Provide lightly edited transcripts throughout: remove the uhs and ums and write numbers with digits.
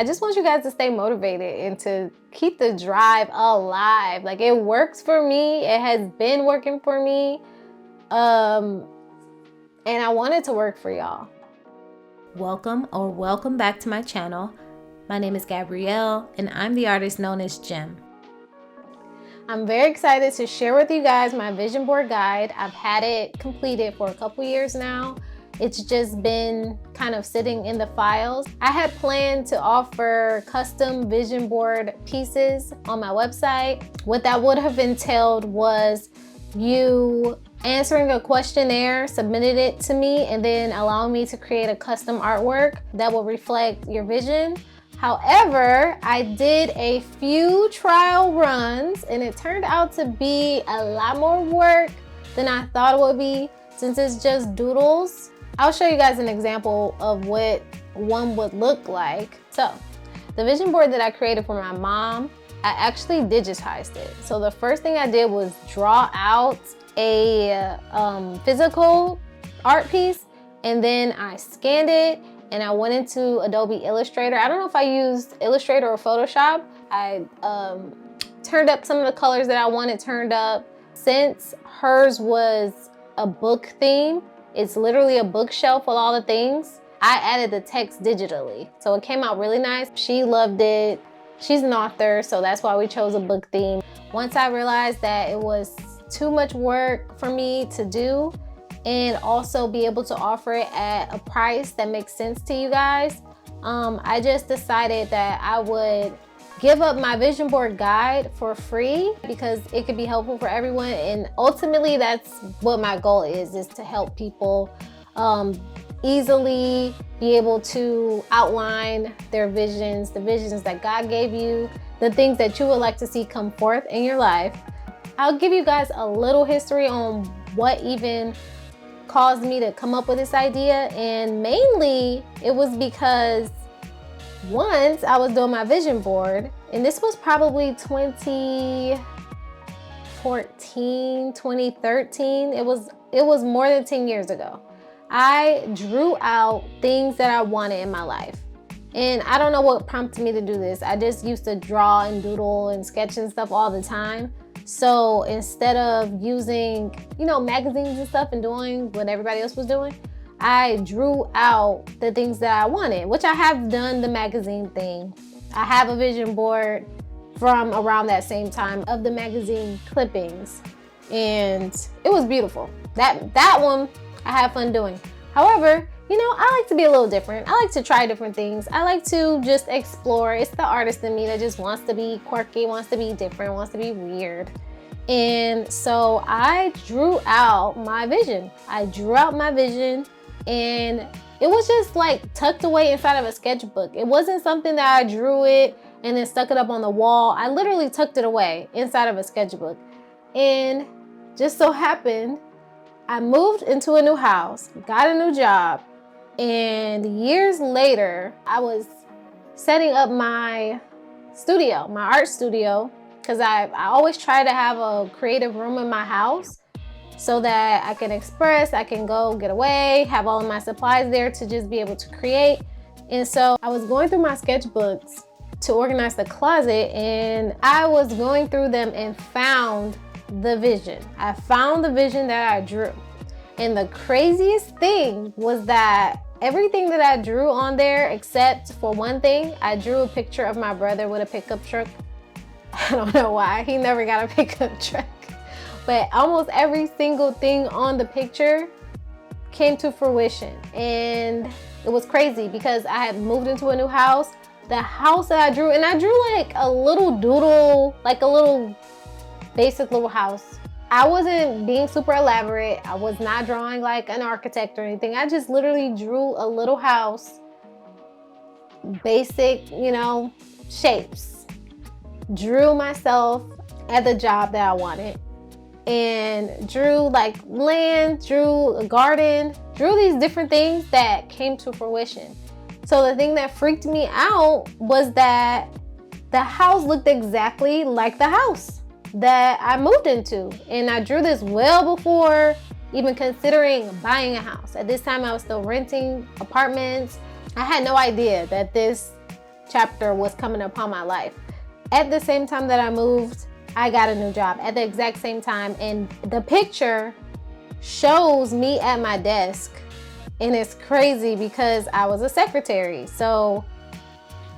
I just want you guys to stay motivated and to keep the drive alive. Like, it works for me. It has been working for me. And I want it to work for y'all. Welcome back to my channel. My name is Gabrielle, and I'm the artist known as Gem. I'm very excited to share with you guys my vision board guide. I've had it completed for a couple years now. It's just been kind of sitting in the files. I had planned to offer custom vision board pieces on my website. What that would have entailed was you answering a questionnaire, submitted it to me, and then allowing me to create a custom artwork that will reflect your vision. However, I did a few trial runs and it turned out to be a lot more work than I thought it would be, since it's just doodles. I'll show you guys an example of what one would look like. So, the vision board that I created for my mom, I actually digitized it. So the first thing I did was draw out a physical art piece, and then I scanned it and I went into Adobe Illustrator. I don't know if I used Illustrator or Photoshop. I turned up some of the colors that I wanted turned up. Since hers was a book theme, it's literally a bookshelf with all the things, I added the text digitally. So it came out really nice. She loved it. She's an author, so that's why we chose a book theme. Once I realized that it was too much work for me to do and also be able to offer it at a price that makes sense to you guys, I just decided that I would give up my vision board guide for free because it could be helpful for everyone. And ultimately, that's what my goal is to help people easily be able to outline their visions, the visions that God gave you, the things that you would like to see come forth in your life. I'll give you guys a little history on what even caused me to come up with this idea. And mainly it was because once I was doing my vision board, and this was probably 2014, 2013. It was more than 10 years ago. I drew out things that I wanted in my life. And I don't know what prompted me to do this. I just used to draw and doodle and sketch and stuff all the time. So instead of using, magazines and stuff and doing what everybody else was doing, I drew out the things that I wanted, which I have done the magazine thing. I have a vision board from around that same time of the magazine clippings, and it was beautiful. That one I had fun doing. However, I like to be a little different. I like to try different things. I like to just explore. It's the artist in me that just wants to be quirky, wants to be different, wants to be weird. And so I drew out my vision. And it was just like tucked away inside of a sketchbook. It wasn't something that I drew it and then stuck it up on the wall. I literally tucked it away inside of a sketchbook. And just so happened, I moved into a new house, got a new job, and years later, I was setting up my studio, my art studio, because I always try to have a creative room in my house so that I can express, I can go get away, have all of my supplies there to just be able to create. And so I was going through my sketchbooks to organize the closet, and I was going through them and found the vision. I found the vision that I drew. And the craziest thing was that everything that I drew on there, except for one thing, I drew a picture of my brother with a pickup truck. I don't know why, he never got a pickup truck. But almost every single thing on the picture came to fruition. And it was crazy because I had moved into a new house. The house that I drew, and I drew like a little doodle, like a little basic little house. I wasn't being super elaborate. I was not drawing like an architect or anything. I just literally drew a little house, basic, shapes. Drew myself at the job that I wanted, and drew like land, drew a garden, drew these different things that came to fruition. So the thing that freaked me out was that the house looked exactly like the house that I moved into. And I drew this well before even considering buying a house. At this time, I was still renting apartments. I had no idea that this chapter was coming upon my life. At the same time that I moved, I got a new job at the exact same time. And the picture shows me at my desk. And it's crazy because I was a secretary. So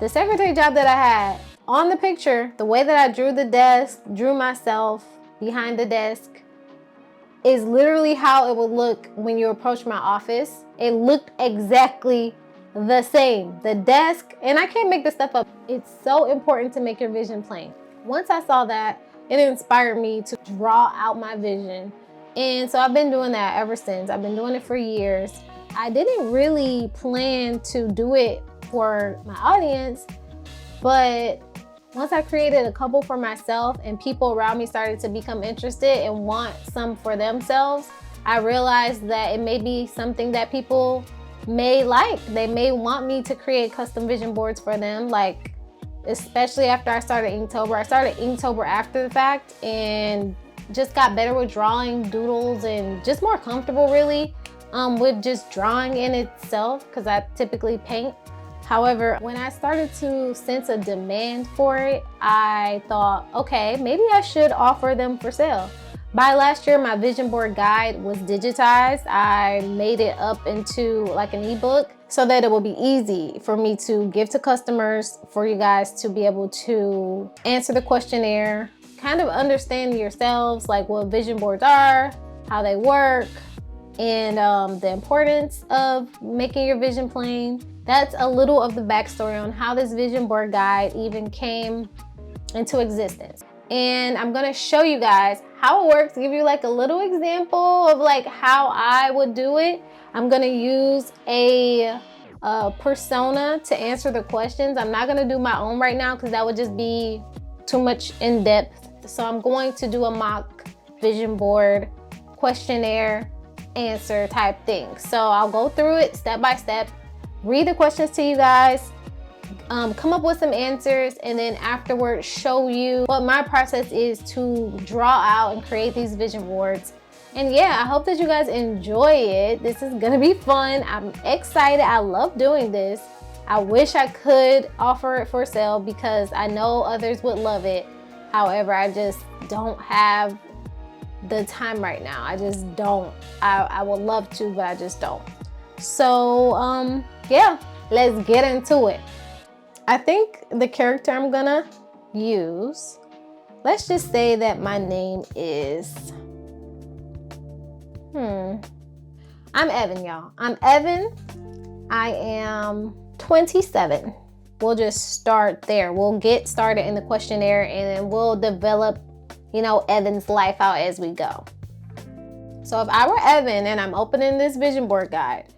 the secretary job that I had, on the picture, the way that I drew the desk, drew myself behind the desk, is literally how it would look when you approach my office. It looked exactly the same. The desk, and I can't make this stuff up. It's so important to make your vision plain. Once I saw that, it inspired me to draw out my vision. And so I've been doing that ever since. I've been doing it for years. I didn't really plan to do it for my audience, but once I created a couple for myself and people around me started to become interested and want some for themselves, I realized that it may be something that people may like. They may want me to create custom vision boards for them, like especially after I started Inktober. I started Inktober after the fact and just got better with drawing doodles and just more comfortable really with just drawing in itself because I typically paint. However, when I started to sense a demand for it, I thought, okay, maybe I should offer them for sale. By last year, my vision board guide was digitized. I made it up into like an ebook so that it will be easy for me to give to customers, for you guys to be able to answer the questionnaire, kind of understand yourselves, like what vision boards are, how they work, and the importance of making your vision plain. That's a little of the backstory on how this vision board guide even came into existence. And I'm gonna show you guys how it works, give you like a little example of like how I would do it. I'm gonna use a persona to answer the questions. I'm not gonna do my own right now because that would just be too much in depth. So I'm going to do a mock vision board questionnaire answer type thing. So I'll go through it step by step, read the questions to you guys, come up with some answers, and then afterwards show you what my process is to draw out and create these vision boards. And yeah, I hope that you guys enjoy it. This is gonna be fun. I'm excited. I love doing this. I wish I could offer it for sale because I know others would love it. However, I just don't have the time right now. I just don't. I would love to, but I just don't. So yeah, let's get into it. I think the character I'm gonna use, let's just say that my name is I'm Evan, y'all. I'm Evan. I am 27. We'll just start there. We'll get started in the questionnaire and then we'll develop, you know, Evan's life out as we go. So if I were Evan and I'm opening this vision board guide,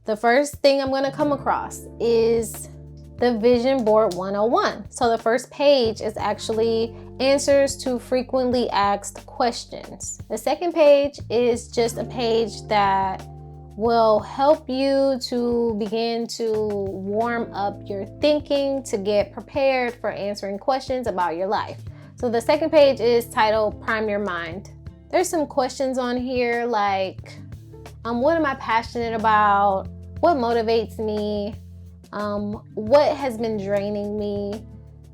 the first thing I'm gonna come across is the Vision Board 101. So the first page is actually answers to frequently asked questions. The second page is just a page that will help you to begin to warm up your thinking to get prepared for answering questions about your life. So the second page is titled Prime Your Mind. There's some questions on here like, what am I passionate about? What motivates me? What has been draining me?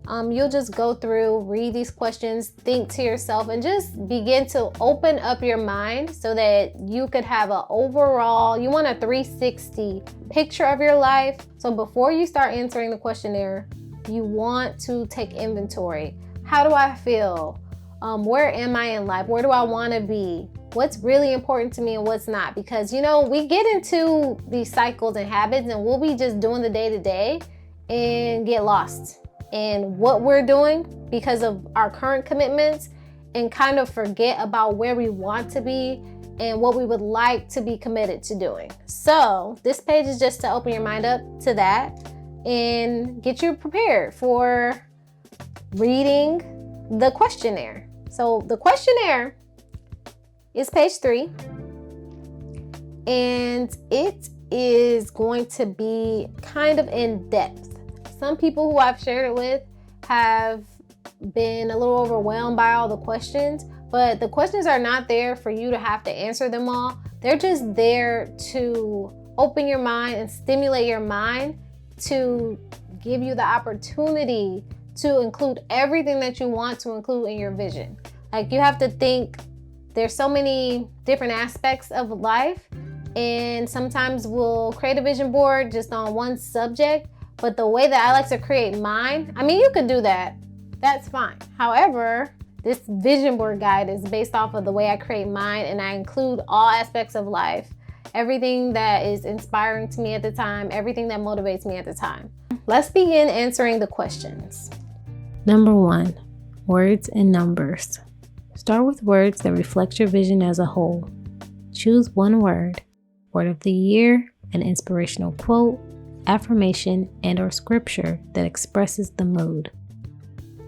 You'll just go through, read these questions, think to yourself, and just begin to open up your mind so that you could have an overall, you want a 360 picture of your life. So before you start answering the questionnaire, you want to take inventory. How do I feel? Where am I in life? Where do I want to be? What's really important to me and what's not? Because, you know, we get into these cycles and habits and we'll be just doing the day-to-day and get lost in what we're doing because of our current commitments and kind of forget about where we want to be and what we would like to be committed to doing. So this page is just to open your mind up to that and get you prepared for reading the questionnaire. So the questionnaire is page 3, and it is going to be kind of in depth. Some people who I've shared it with have been a little overwhelmed by all the questions, but the questions are not there for you to have to answer them all. They're just there to open your mind and stimulate your mind to give you the opportunity to include everything that you want to include in your vision. Like, you have to think there's so many different aspects of life, and sometimes we'll create a vision board just on one subject. But the way that I like to create mine, I mean, you can do that. That's fine. However, this vision board guide is based off of the way I create mine, and I include all aspects of life, everything that is inspiring to me at the time, everything that motivates me at the time. Let's begin answering the questions. Number 1, words and numbers. Start with words that reflect your vision as a whole. Choose one word of the year, an inspirational quote, affirmation, and/or scripture that expresses the mood.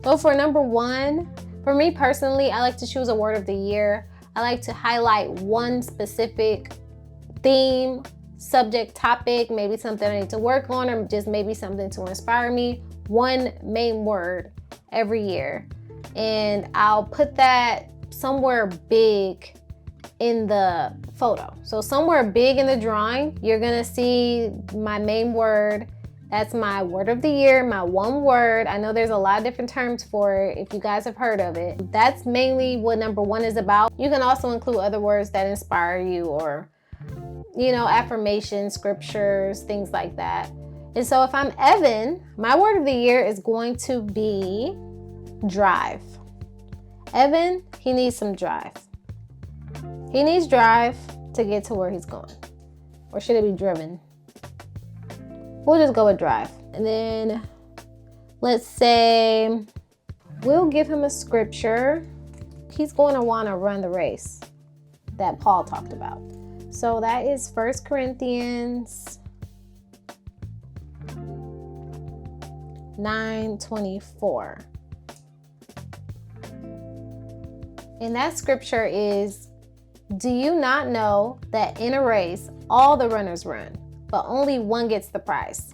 So for number 1, for me personally, I like to choose a word of the year. I like to highlight one specific theme, subject, topic, maybe something I need to work on, or just maybe something to inspire me. One main word every year. And I'll put that somewhere big in the photo. So somewhere big in the drawing, you're gonna see my main word. That's my word of the year, my one word. I know there's a lot of different terms for it if you guys have heard of it. That's mainly what number 1 is about. You can also include other words that inspire you, or, affirmations, scriptures, things like that. And so if I'm Evan, my word of the year is going to be drive. Evan, he needs some drive. He needs drive to get to where he's going. Or should it be driven? We'll just go with drive. And then let's say we'll give him a scripture. He's going to want to run the race that Paul talked about. So that is 1 Corinthians 9:24. And that scripture is, do you not know that in a race, all the runners run, but only one gets the prize?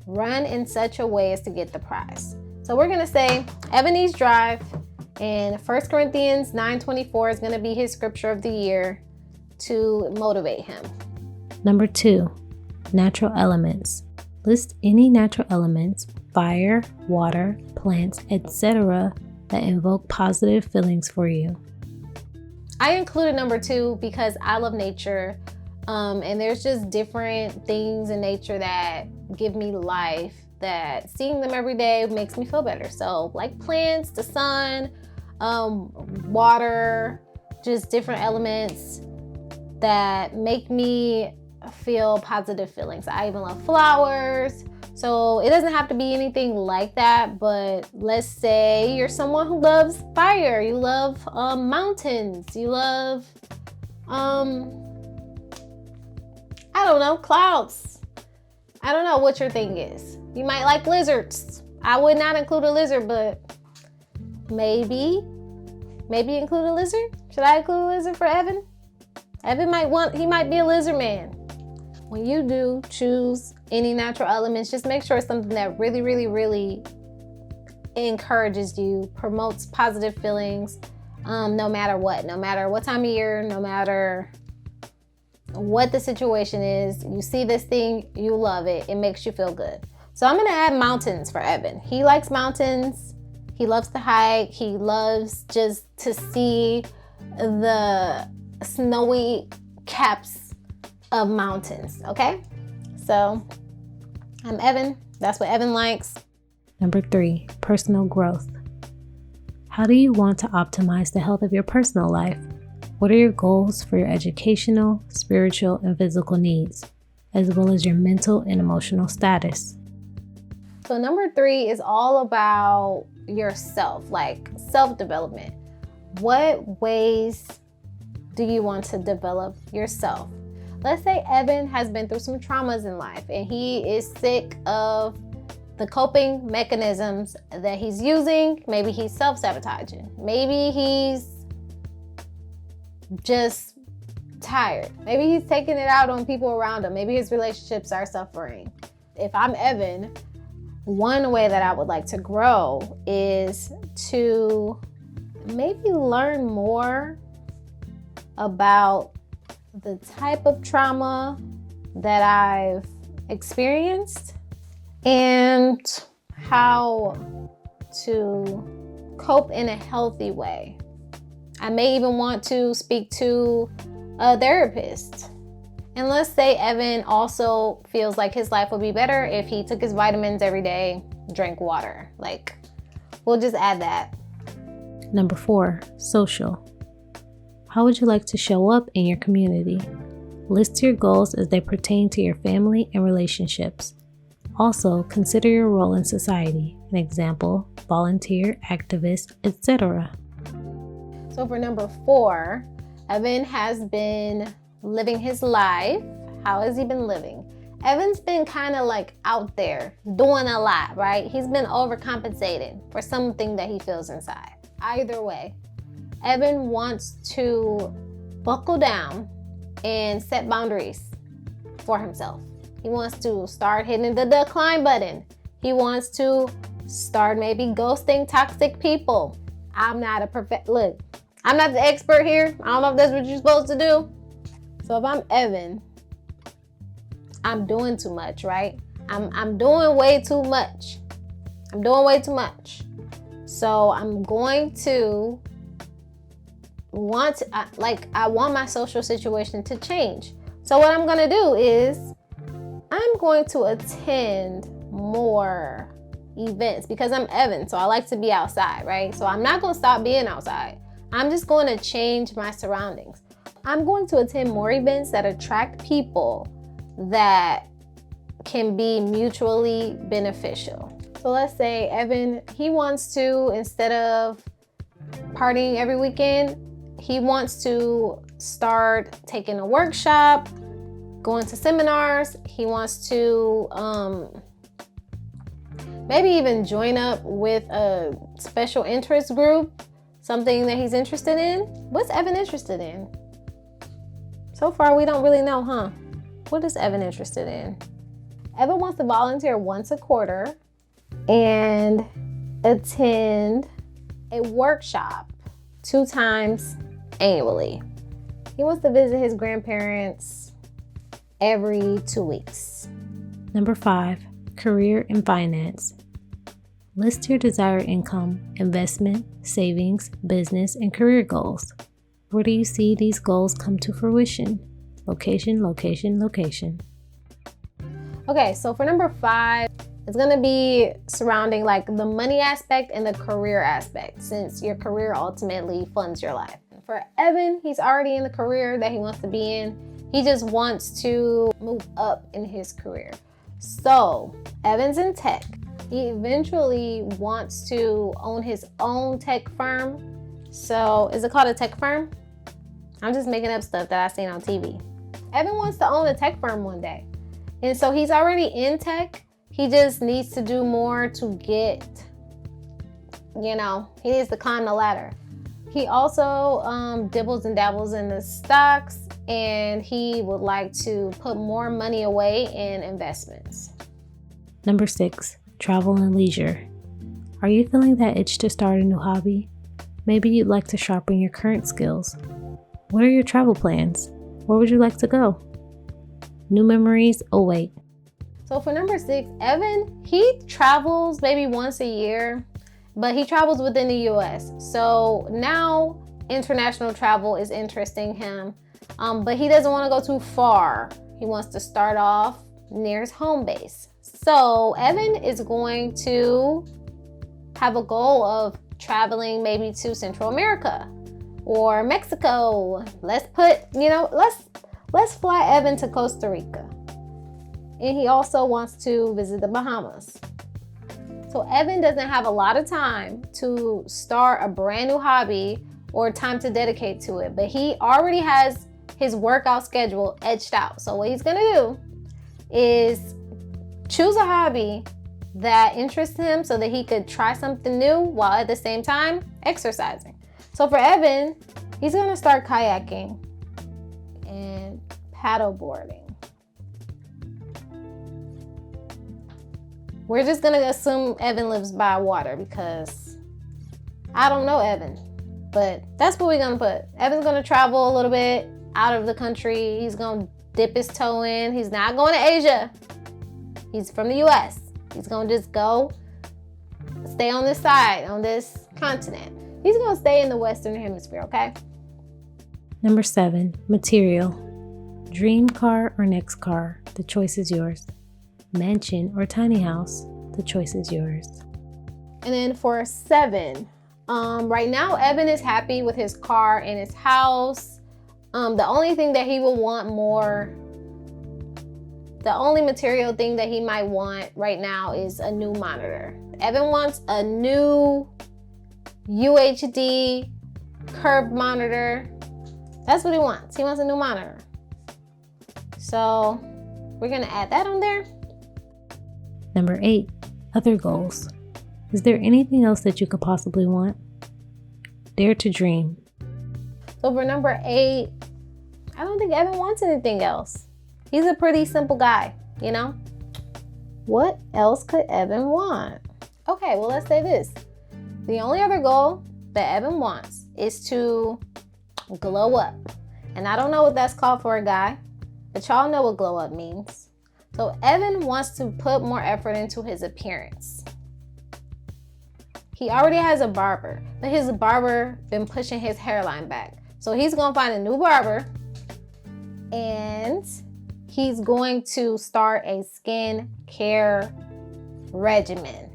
Run in such a way as to get the prize. So we're going to say Evan needs drive, and 1 Corinthians 9:24 is going to be his scripture of the year to motivate him. Number 2, natural elements. List any natural elements, fire, water, plants, etc., that invoke positive feelings for you. I included number 2 because I love nature, and there's just different things in nature that give me life, that seeing them every day makes me feel better. So like plants, the sun, water, just different elements that make me feel positive feelings. I even love flowers. So it doesn't have to be anything like that, but let's say you're someone who loves fire, you love mountains, you love, I don't know, clouds. I don't know what your thing is. You might like lizards. I would not include a lizard, but maybe include a lizard. Should I include a lizard for Evan? Evan he might be a lizard man. When you do choose any natural elements, just make sure it's something that really, really, really encourages you, promotes positive feelings, no matter what time of year, no matter what the situation is. You see this thing, you love it, it makes you feel good. So I'm gonna add mountains for Evan. He likes mountains, he loves to hike, he loves just to see the snowy caps of mountains, okay? So I'm Evan, that's what Evan likes. Number 3, personal growth. How do you want to optimize the health of your personal life? What are your goals for your educational, spiritual, and physical needs, as well as your mental and emotional status? So number 3 is all about yourself, like self-development. What ways do you want to develop yourself? Let's say Evan has been through some traumas in life and he is sick of the coping mechanisms that he's using. Maybe he's self-sabotaging. Maybe he's just tired. Maybe he's taking it out on people around him. Maybe his relationships are suffering. If I'm Evan, one way that I would like to grow is to maybe learn more about the type of trauma that I've experienced and how to cope in a healthy way. I may even want to speak to a therapist. And let's say Evan also feels like his life would be better if he took his vitamins every day, drank water. Like, we'll just add that. Number 4, social. How would you like to show up in your community? List your goals as they pertain to your family and relationships. Also, consider your role in society. An example, volunteer, activist, etc. So for number 4, Evan has been living his life. How has he been living? Evan's been kind of like out there doing a lot, right? He's been overcompensating for something that he feels inside. Either way, Evan wants to buckle down and set boundaries for himself. He wants to start hitting the decline button. He wants to start maybe ghosting toxic people. I'm not the expert here. I don't know if that's what you're supposed to do. So if I'm Evan, I'm doing too much, right? I'm doing way too much. So I'm going to I want my social situation to change. So what I'm going to do is I'm going to attend more events because I'm Evan, so I like to be outside, right? So I'm not going to stop being outside. I'm just going to change my surroundings. I'm going to attend more events that attract people that can be mutually beneficial. So let's say Evan, he wants to, instead of partying every weekend, he wants to start taking a workshop, going to seminars. He wants to maybe even join up with a special interest group, something that he's interested in. What's Evan interested in? So far, we don't really know, huh? What is Evan interested in? Evan wants to volunteer once a quarter and attend a workshop 2 times annually. He wants to visit his grandparents every 2 weeks. Number 5, career and finance. List your desired income, investment, savings, business, and career goals. Where do you see these goals come to fruition? Location, location, location. Okay, so for number 5, it's gonna be surrounding like the money aspect and the career aspect, since your career ultimately funds your life. For Evan, he's already in the career that he wants to be in. He just wants to move up in his career. So Evan's in tech. He eventually wants to own his own tech firm. So is it called a tech firm? I'm just making up stuff that I've seen on TV. Evan wants to own a tech firm one day. And so he's already in tech. He just needs to do more to get, he needs to climb the ladder. He also dibbles and dabbles in the stocks, and he would like to put more money away in investments. Number 6, travel and leisure. Are you feeling that itch to start a new hobby? Maybe you'd like to sharpen your current skills. What are your travel plans? Where would you like to go? New memories await. So for number 6, Evan, he travels maybe once a year, but he travels within the US. So now international travel is interesting him, but he doesn't want to go too far. He wants to start off near his home base. So Evan is going to have a goal of traveling maybe to Central America or Mexico. Let's fly Evan to Costa Rica. And he also wants to visit the Bahamas. So Evan doesn't have a lot of time to start a brand new hobby or time to dedicate to it, but he already has his workout schedule etched out. So what he's gonna do is choose a hobby that interests him so that he could try something new while at the same time exercising. So for Evan, he's gonna start kayaking and paddleboarding. We're just gonna assume Evan lives by water because I don't know Evan, but that's what we're gonna put. Evan's gonna travel a little bit out of the country. He's gonna dip his toe in. He's not going to Asia. He's from the US. He's gonna just go stay on this side, on this continent. He's gonna stay in the Western Hemisphere, okay? Number 7, material. Dream car or next car, the choice is yours. Mansion or tiny house, the choice is yours. And then for 7, right now Evan is happy with his car and his house. The only thing that he will want more, the only material thing that he might want right now is a new monitor. Evan wants a new UHD curved monitor. That's what he wants. He wants a new monitor. So we're gonna add that on there. Number 8, other goals. Is there anything else that you could possibly want? Dare to dream. So for number 8, I don't think Evan wants anything else. He's a pretty simple guy, you know? What else could Evan want? Okay, well, let's say this. The only other goal that Evan wants is to glow up. And I don't know what that's called for a guy, but y'all know what glow up means. So Evan wants to put more effort into his appearance. He already has a barber, but his barber been pushing his hairline back. So he's gonna find a new barber and he's going to start a skin care regimen.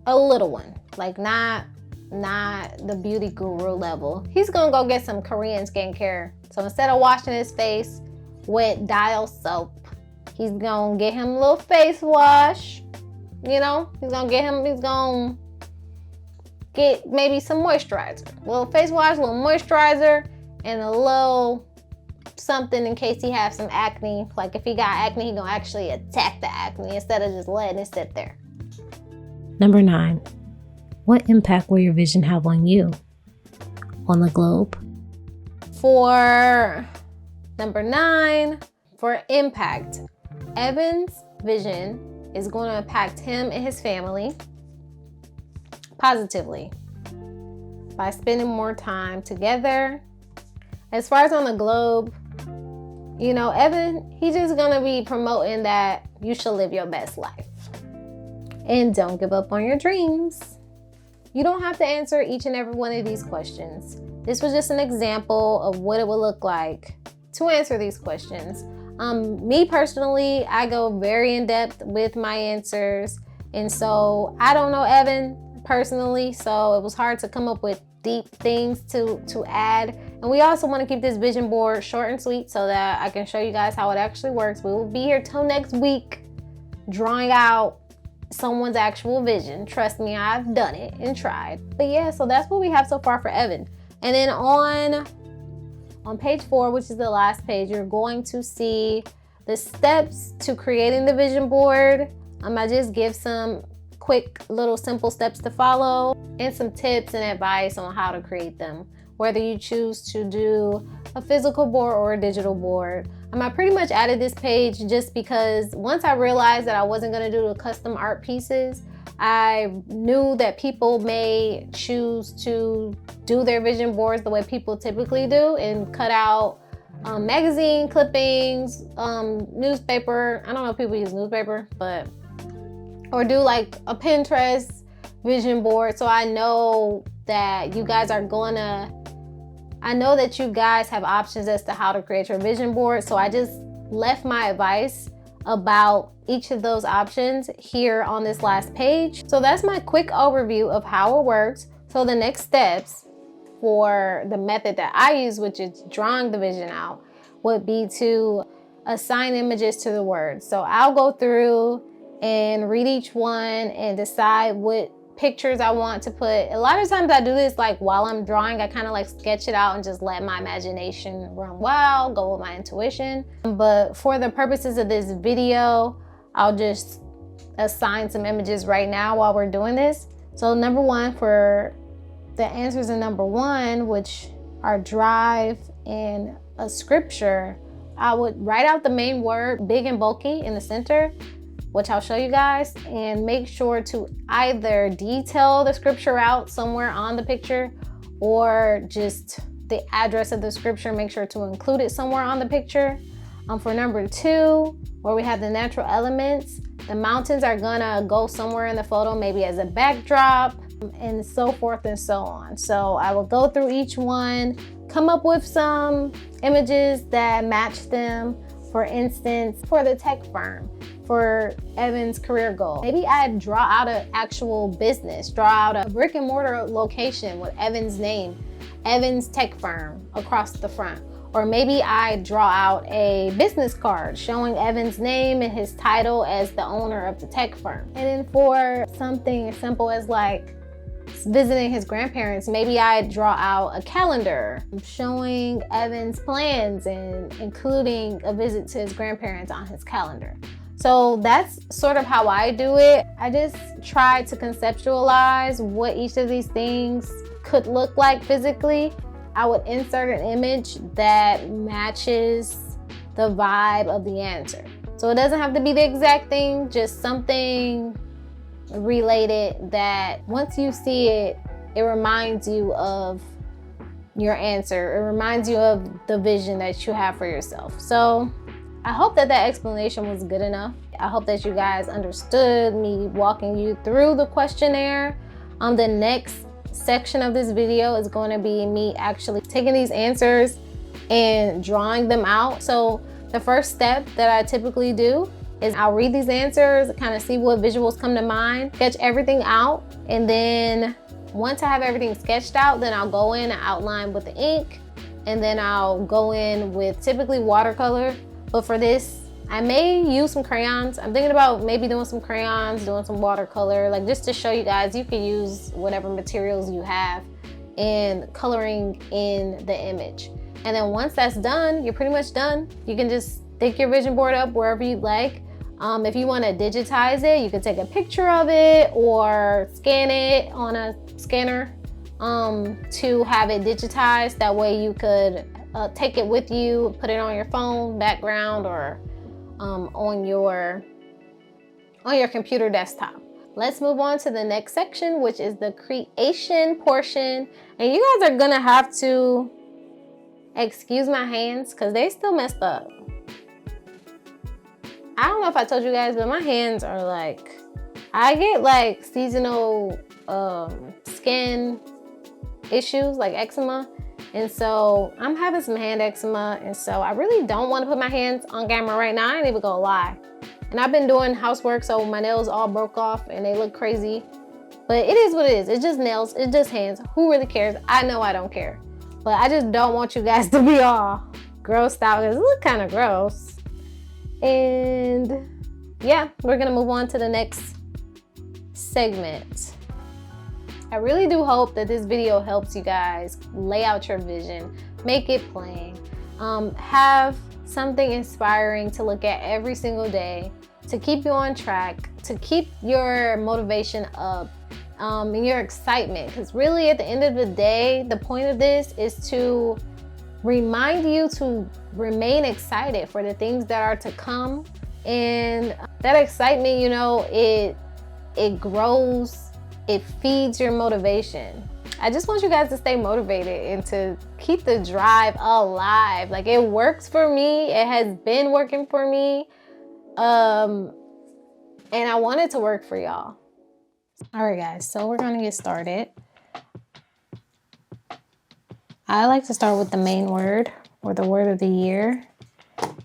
A little one, like not the beauty guru level. He's gonna go get some Korean skincare. So instead of washing his face with dial soap, he's gonna get him a little face wash. You know, he's gonna get maybe some moisturizer. A little face wash, a little moisturizer, and a little something in case he has some acne. Like if he got acne, he's gonna actually attack the acne instead of just letting it sit there. Number 9, what impact will your vision have on you? On the globe? For number 9, for impact, Evan's vision is going to impact him and his family positively by spending more time together. As far as on the globe, you know, Evan, he's just gonna be promoting that you should live your best life and don't give up on your dreams. You don't have to answer each and every one of these questions. This was just an example of what it would look like to answer these questions. Me personally, I go very in depth with my answers, and so I don't know Evan personally, so it was hard to come up with deep things to add. And we also want to keep this vision board short and sweet so that I can show you guys how it actually works. We will be here till next week drawing out someone's actual vision. Trust me, I've done it and tried. But yeah, so that's what we have so far for Evan. And then on page 4, which is the last page, you're going to see the steps to creating the vision board. I just give some quick little simple steps to follow and some tips and advice on how to create them, whether you choose to do a physical board or a digital board. I pretty much added this page just because once I realized that I wasn't going to do the custom art pieces, I knew that people may choose to do their vision boards the way people typically do and cut out magazine clippings, newspaper. I don't know if people use newspaper, but or do like a Pinterest vision board. So I know that you guys have options as to how to create your vision board. So I just left my advice about each of those options here on this last page. So that's my quick overview of how it works. So the next steps for the method that I use, which is drawing the vision out, would be to assign images to the words. So I'll go through and read each one and decide what pictures I want to put. A lot of times I do this like while I'm drawing. I kind of like sketch it out and just let my imagination run wild, go with my intuition. But for the purposes of this video, I'll just assign some images right now while we're doing this. So number 1, for the answers in number 1, which are drive and a scripture, I would write out the main word big and bulky in the center, which I'll show you guys, and make sure to either detail the scripture out somewhere on the picture or just the address of the scripture, make sure to include it somewhere on the picture. For number 2, where we have the natural elements, The mountains are gonna go somewhere in the photo, maybe as a backdrop, and so forth and so on. So I will go through each one, come up with some images that match them. For instance, for the tech firm, for Evan's career goal, maybe I draw out an actual business, draw out a brick and mortar location with Evan's name, Evan's tech firm across the front. Or maybe I draw out a business card showing Evan's name and his title as the owner of the tech firm. And then for something as simple as like visiting his grandparents, maybe I draw out a calendar showing Evan's plans and including a visit to his grandparents on his calendar. So that's sort of how I do it. I just try to conceptualize what each of these things could look like physically. I would insert an image that matches the vibe of the answer. So it doesn't have to be the exact thing, just something related that once you see it, it reminds you of your answer. It reminds you of the vision that you have for yourself. So I hope that explanation was good enough. I hope that you guys understood me walking you through the questionnaire. The next section of this video is going to be me actually taking these answers and drawing them out. So the first step that I typically do is I'll read these answers, kind of see what visuals come to mind, sketch everything out, and then once I have everything sketched out, then I'll go in and outline with the ink, and then I'll go in with typically watercolor. But for this, I may use some crayons. I'm thinking about maybe doing some crayons, doing some watercolor, like just to show you guys you can use whatever materials you have in coloring in the image. And then once that's done, you're pretty much done. You can just stick your vision board up wherever you'd like. If you want to digitize it, you can take a picture of it or scan it on a scanner to have it digitized. That way you could take it with you, put it on your phone background or on your computer desktop. Let's move on to the next section, which is the creation portion. And you guys are gonna have to excuse my hands because they still messed up. I don't know if I told you guys, but my hands are like, I get like seasonal skin issues like eczema. And so I'm having some hand eczema. And so I really don't want to put my hands on camera right now. I ain't even gonna lie. And I've been doing housework, so my nails all broke off and they look crazy. But it is what it is. It's just nails, it's just hands. Who really cares? I know I don't care. But I just don't want you guys to be all grossed out because it look kind of gross. And yeah, we're gonna move on to the next segment. I really do hope that this video helps you guys lay out your vision, make it plain, have something inspiring to look at every single day, to keep you on track, to keep your motivation up, and your excitement. Because really at the end of the day, the point of this is to remind you to remain excited for the things that are to come. And that excitement, you know, it grows, it feeds your motivation. I just want you guys to stay motivated and to keep the drive alive. Like, it works for me. It has been working for me. And I want it to work for y'all. All right, guys, so we're gonna get started. I like to start with the main word or the word of the year,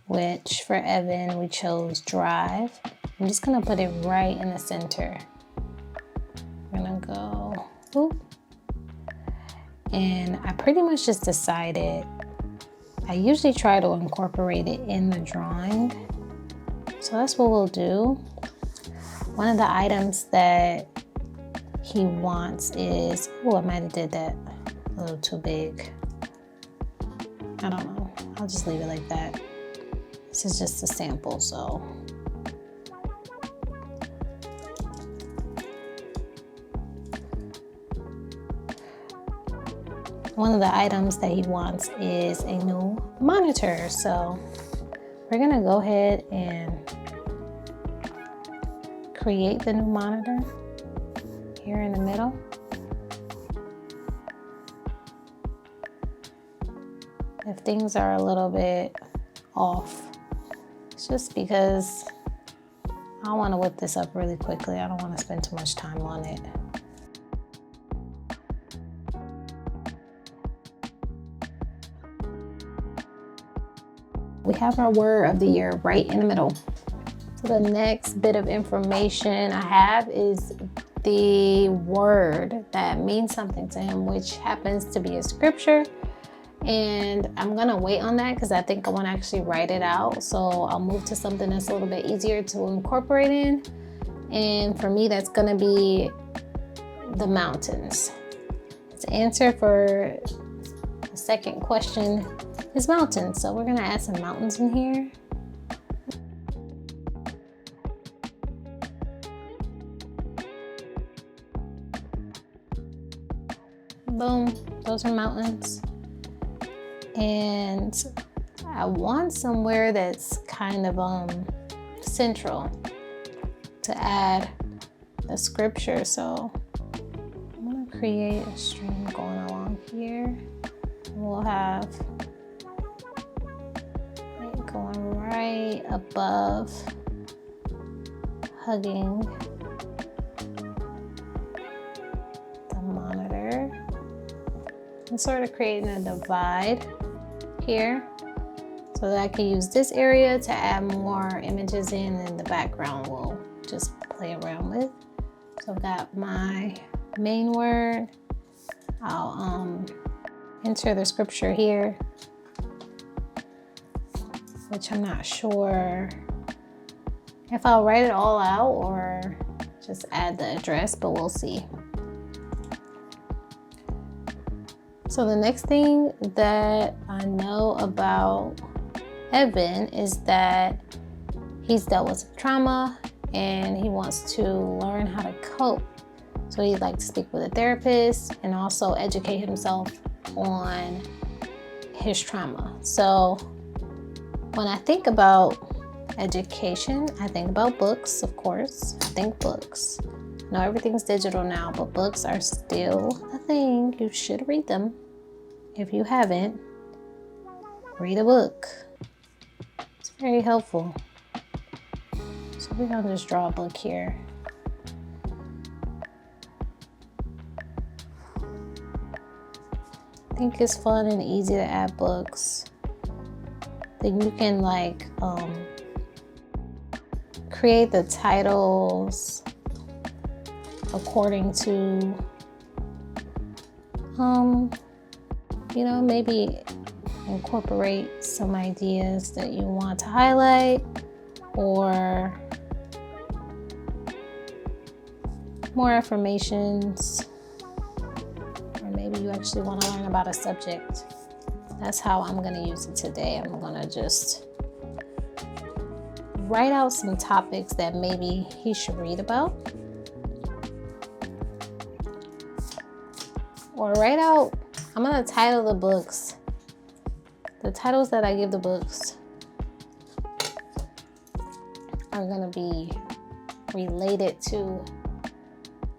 which for Evan, we chose drive. I'm just gonna put it right in the center. I'm gonna go, whoop. And I pretty much just decided, I usually try to incorporate it in the drawing. So that's what we'll do. One of the items that he wants is, oh, I might have did that a little too big. I don't know, I'll just leave it like that. This is just a sample, so. One of the items that he wants is a new monitor. So we're gonna go ahead and create the new monitor here in the middle. If things are a little bit off, it's just because I want to whip this up really quickly. I don't want to spend too much time on it. We have our word of the year right in the middle. So the next bit of information I have is the word that means something to him, which happens to be a scripture. And I'm gonna wait on that because I think I want to actually write it out. So I'll move to something that's a little bit easier to incorporate in. And for me, that's gonna be the mountains. The answer for the second question is mountains. So we're gonna add some mountains in here. Boom, those are mountains. And I want somewhere that's kind of central to add a scripture. So I'm gonna create a stream going along here. We'll have it going right above, hugging the monitor, and sort of creating a divide here so that I can use this area to add more images in, and the background will just play around with. So I've got my main word. I'll enter the scripture here, which I'm not sure if I'll write it all out or just add the address, but we'll see. So the next thing that I know about Evan is that he's dealt with some trauma and he wants to learn how to cope. So he'd like to speak with a therapist and also educate himself on his trauma. So when I think about education, I think about books, of course. I think books. I know everything's digital now, but books are still a thing. You should read them. If you haven't, read a book. It's very helpful. So we're gonna just draw a book here. I think it's fun and easy to add books. Then you can create the titles according to maybe incorporate some ideas that you want to highlight, or more affirmations, or maybe you actually want to learn about a subject. That's how I'm going to use it today. I'm going to just write out some topics that maybe he should read about, or I'm going to title the books. The titles that I give the books are going to be related to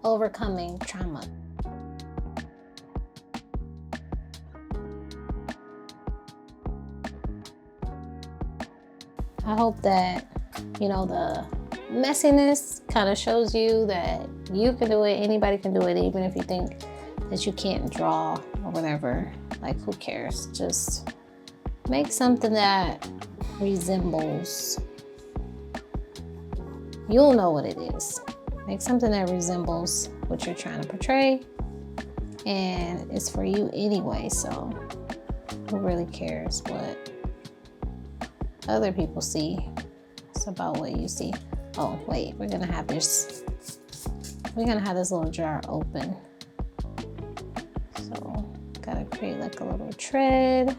overcoming trauma. I hope that, the messiness kind of shows you that you can do it. Anybody can do it, even if you think that you can't draw or whatever. Like, who cares? Just make something that resembles, you'll know what it is. Make something that resembles what you're trying to portray, and it's for you anyway, so who really cares what other people see? It's about what you see. Oh wait, we're gonna have this little jar open. So gotta create like a little tread,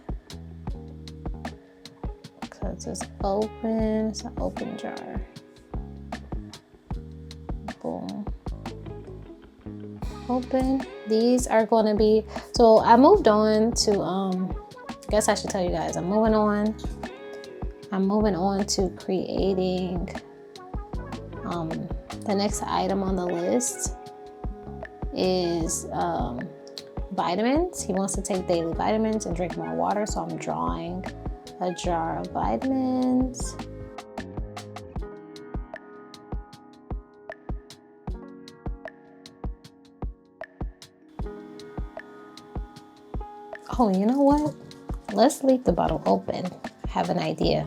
because it's open. It's an open jar. Boom. Open. These are going to be, so I moved on to I guess I should tell you guys, I'm moving on to creating the next item on the list is vitamins. He wants to take daily vitamins and drink more water, so I'm drawing a jar of vitamins. Oh, you know what? Let's leave the bottle open. I have an idea.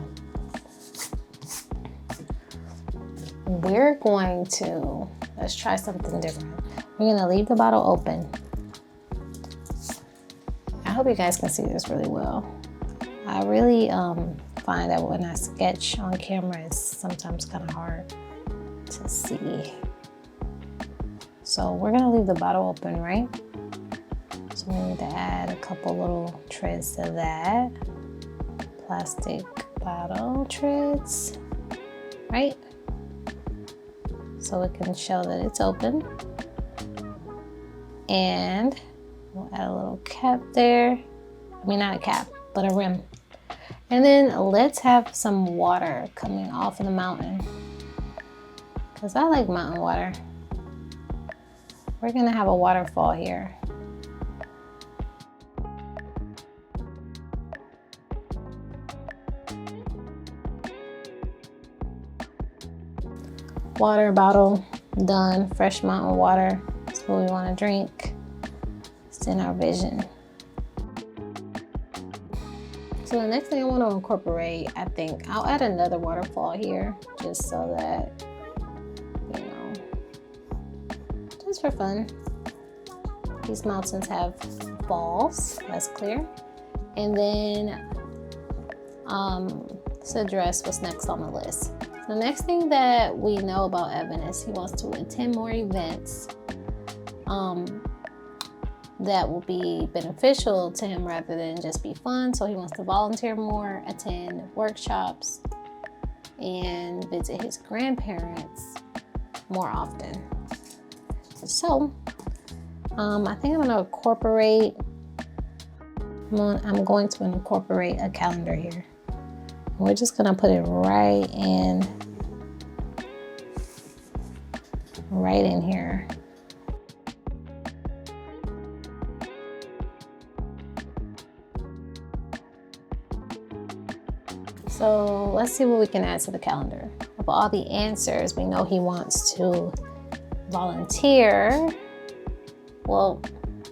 Let's try something different. We're gonna leave the bottle open. I hope you guys can see this really well. I really find that when I sketch on camera, it's sometimes kind of hard to see. So we're gonna leave the bottle open, right? So we need to add a couple little treads to that. Plastic bottle treads, right? So it can show that it's open. And we'll add a little cap there. I mean, not a cap, but a rim. And then let's have some water coming off of the mountain, because I like mountain water. We're gonna have a waterfall here. Water bottle done, fresh mountain water. That's what we want to drink. It's in our vision. So the next thing I want to incorporate, I think I'll add another waterfall here, just so that, you know, just for fun. These mountains have falls, that's clear. And then this address was next on the list. The next thing that we know about Evan is he wants to attend more events that will be beneficial to him rather than just be fun. So he wants to volunteer more, attend workshops, and visit his grandparents more often. So I think I'm going to incorporate a calendar here. We're just gonna put it right in here. So let's see what we can add to the calendar. Of all the answers, we know he wants to volunteer. Well,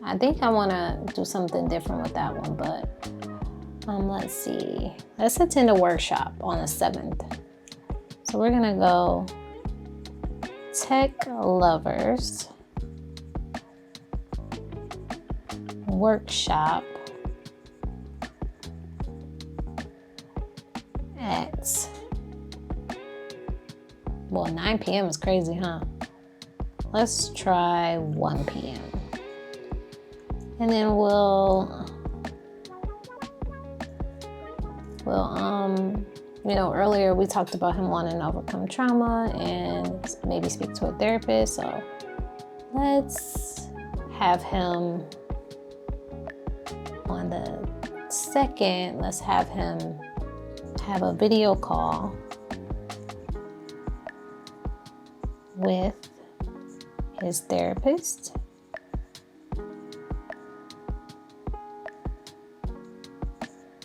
I think I wanna do something different with that one, but let's see. Let's attend a workshop on the 7th. So we're gonna go Tech Lovers Workshop at, well, 9 p.m. is crazy, huh? Let's try 1 p.m. And then you know, earlier we talked about him wanting to overcome trauma and maybe speak to a therapist. So let's have him on the 2nd. Let's have him have a video call with his therapist.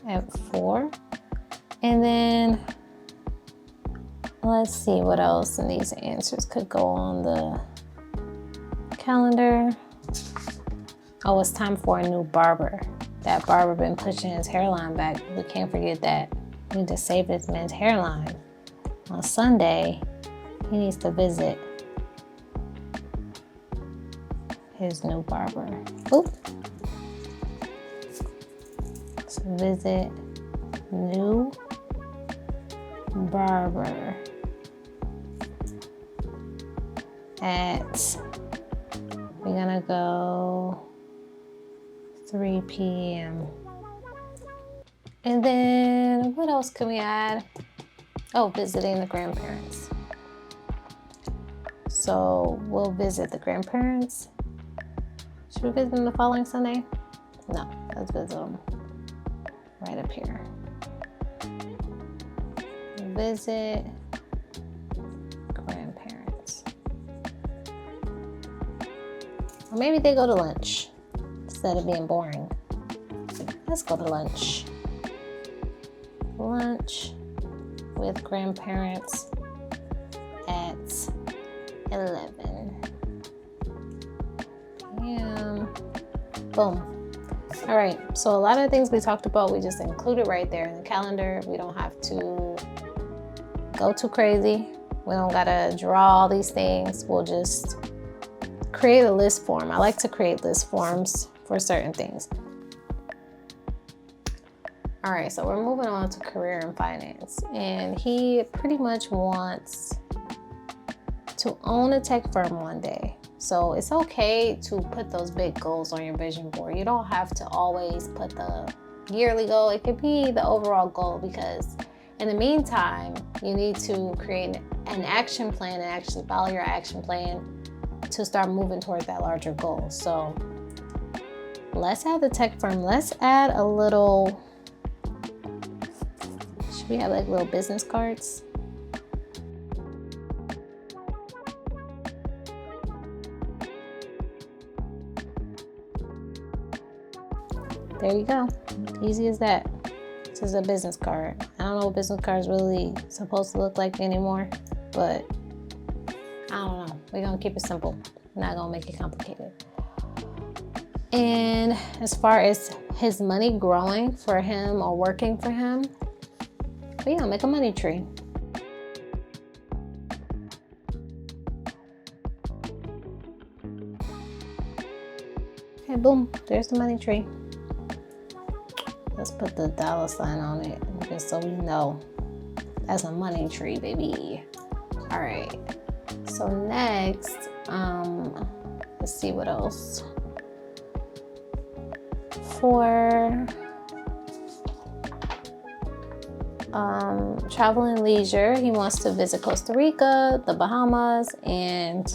At 4. And then let's see what else in these answers could go on the calendar. Oh, it's time for a new barber. That barber been pushing his hairline back. We can't forget that. We need to save this man's hairline. On Sunday, he needs to visit his new barber. Oop. So visit new barber we're gonna go 3 p.m. And then what else can we add? Oh, visiting the grandparents. So we'll visit the grandparents. Should we visit them the following Sunday? No, let's visit them right up here. Visit grandparents. Or maybe they go to lunch instead of being boring. Let's go to lunch. Lunch with grandparents at 11 p.m. Boom. All right, so a lot of the things we talked about, we just included right there in the calendar. We don't have to go too crazy. We don't gotta draw all these things. We'll just create a list form. I like to create list forms for certain things. All right, so we're moving on to career and finance. And he pretty much wants to own a tech firm one day. So it's okay to put those big goals on your vision board. You don't have to always put the yearly goal. It could be the overall goal, because in the meantime, you need to create an action plan and actually follow your action plan to start moving towards that larger goal. So let's add the tech firm. Let's add a little, should we have like little business cards? There you go. Easy as that. This is a business card. I don't know what business cards really supposed to look like anymore, but I don't know. We're gonna keep it simple. We're not gonna make it complicated. And as far as his money growing for him or working for him, we're gonna make a money tree. Okay, boom, there's the money tree. Let's put the dollar sign on it just so we know that's a money tree, baby. All right, so next, let's see what else. For travel and leisure, he wants to visit Costa Rica, the Bahamas, and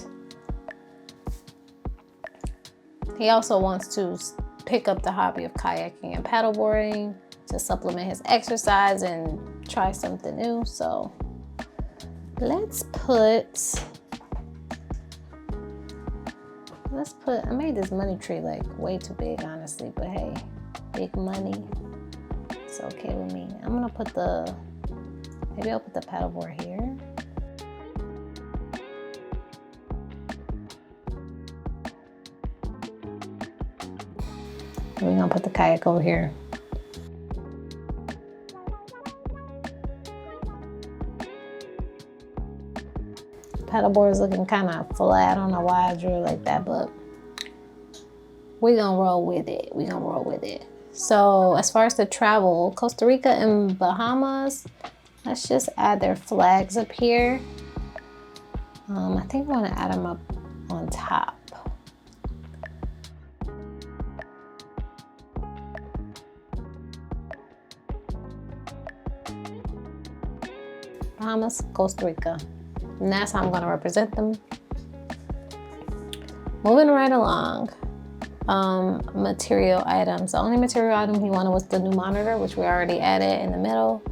he also wants to pick up the hobby of kayaking and paddleboarding to supplement his exercise and try something new. So let's put, I made this money tree like way too big, honestly, but hey, big money, it's okay with me. I'm gonna put maybe I'll put the paddleboard here. And we're gonna put the kayak over here. Paddleboard is looking kind of flat. I don't know why I drew it like that, but we're gonna roll with it. We're gonna roll with it. So as far as the travel, Costa Rica and Bahamas, let's just add their flags up here. I think I want to add them up on top. Bahamas, Costa Rica. And that's how I'm going to represent them. Moving right along. Material items. The only material item he wanted was the new monitor, which we already added in the middle.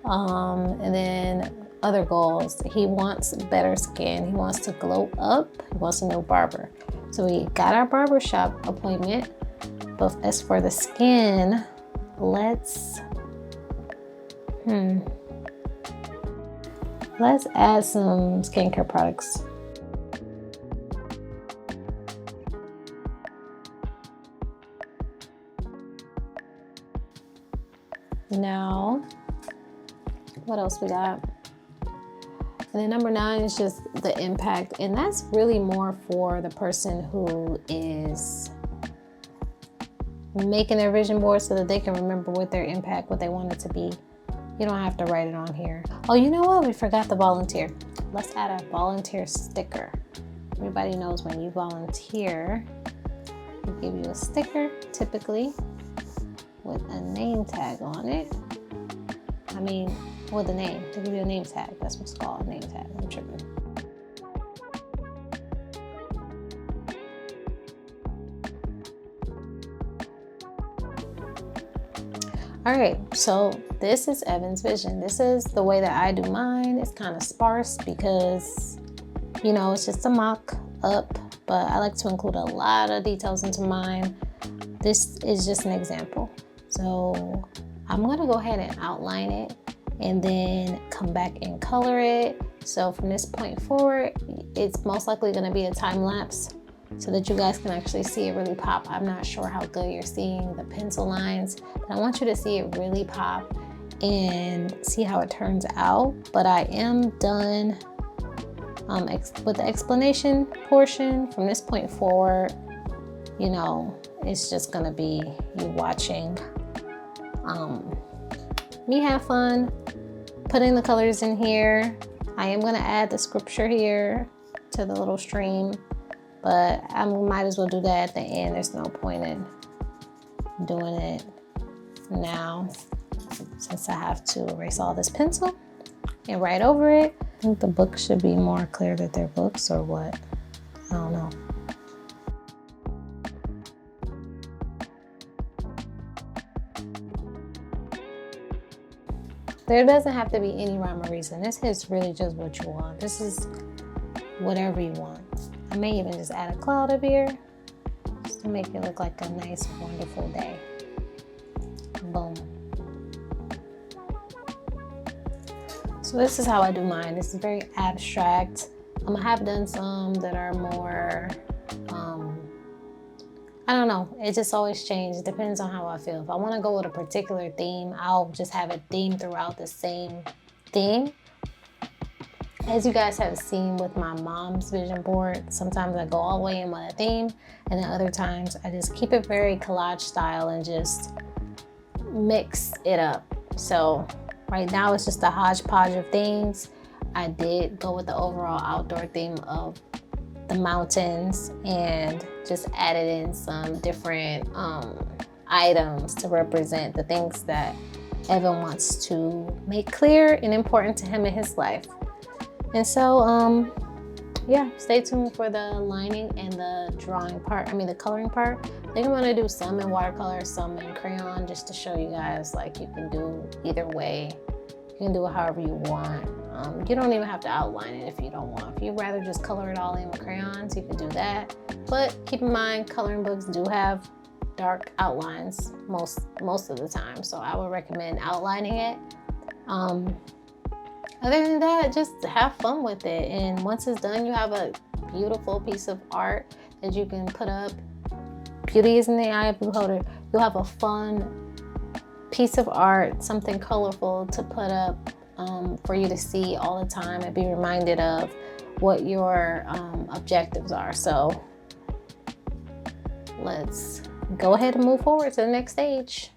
And then other goals. He wants better skin. He wants to glow up. He wants a new barber. So we got our barbershop appointment. But as for the skin, let's add some skincare products. Now, what else we got? And then number 9 is just the impact. And that's really more for the person who is making their vision board so that they can remember what their impact, what they want it to be. You don't have to write it on here. Oh, you know what? We forgot the volunteer. Let's add a volunteer sticker. Everybody knows when you volunteer, we give you a sticker, typically with a name tag on it. I mean, with a name. They give you a name tag. That's what's called, a name tag. I'm tripping. All right, so this is Evan's vision. This is the way that I do mine. It's kind of sparse because, you know, it's just a mock up, but I like to include a lot of details into mine. This is just an example. So I'm gonna go ahead and outline it and then come back and color it. So from this point forward, it's most likely gonna be a time lapse so that you guys can actually see it really pop. I'm not sure how good you're seeing the pencil lines, but I want you to see it really pop and see how it turns out. But I am done with the explanation portion. From this point forward, you know, it's just gonna be you watching me have fun putting the colors in here. I am gonna add the scripture here to the little stream, but I might as well do that at the end. There's no point in doing it now since I have to erase all this pencil and write over it. I think the books should be more clear that they're books or what. I don't know. There doesn't have to be any rhyme or reason. This is really just what you want. This is whatever you want. I may even just add a cloud up here just to make it look like a nice, wonderful day. Boom. So this is how I do mine. This is very abstract. I have done some that are more, I don't know. It just always changes. It depends on how I feel. If I want to go with a particular theme, I'll just have a theme throughout the same theme. As you guys have seen with my mom's vision board, sometimes I go all the way in with a theme, and then other times I just keep it very collage style and just mix it up. So right now it's just a hodgepodge of things. I did go with the overall outdoor theme of the mountains and just added in some different items to represent the things that Evan wants to make clear and important to him in his life. And so, yeah, stay tuned for the lining and the drawing part, the coloring part. I think I'm gonna do some in watercolor, some in crayon, just to show you guys like you can do either way. You can do it however you want. You don't even have to outline it if you don't want. If you'd rather just color it all in with crayons, you can do that. But keep in mind, coloring books do have dark outlines most of the time, so I would recommend outlining it. Other than that, just have fun with it. And once it's done, you have a beautiful piece of art that you can put up. Beauty is in the eye of the beholder. You'll have a fun piece of art, something colorful to put up for you to see all the time and be reminded of what your objectives are. So let's go ahead and move forward to the next stage.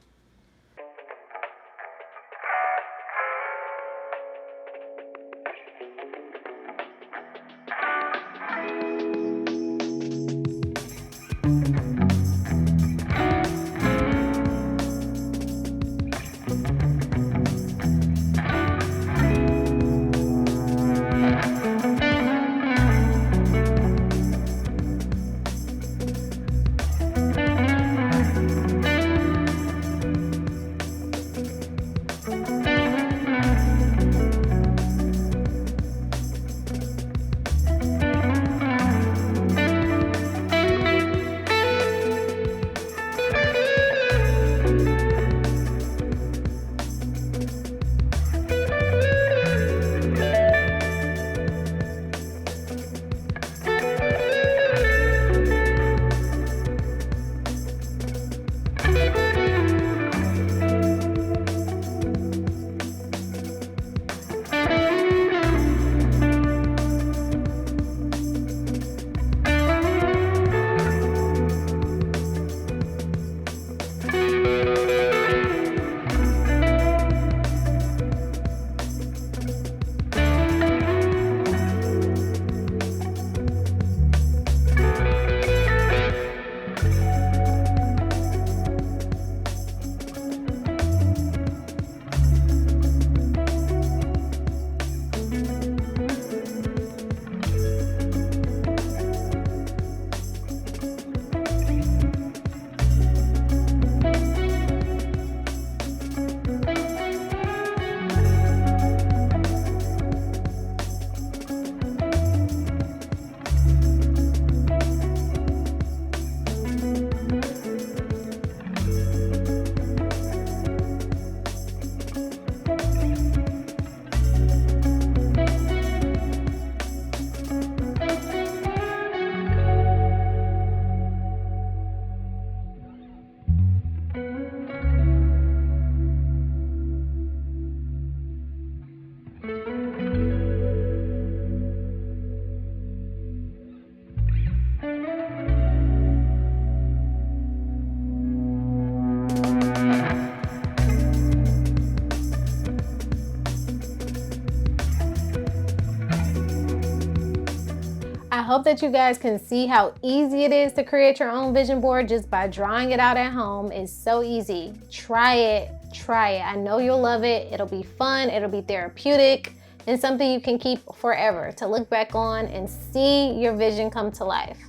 hope that you guys can see how easy it is to create your own vision board just by drawing it out at home. It's so easy. Try it. I know you'll love it. It'll be fun. It'll be therapeutic and something you can keep forever to look back on and see your vision come to life.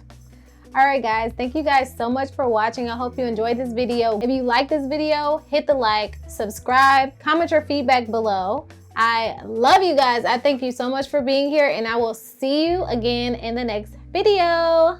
All right, guys, thank you guys so much for watching. I hope you enjoyed this video. If you like this video, hit the like, subscribe, comment your feedback below. I love you guys. I thank you so much for being here, and I will see you again in the next video.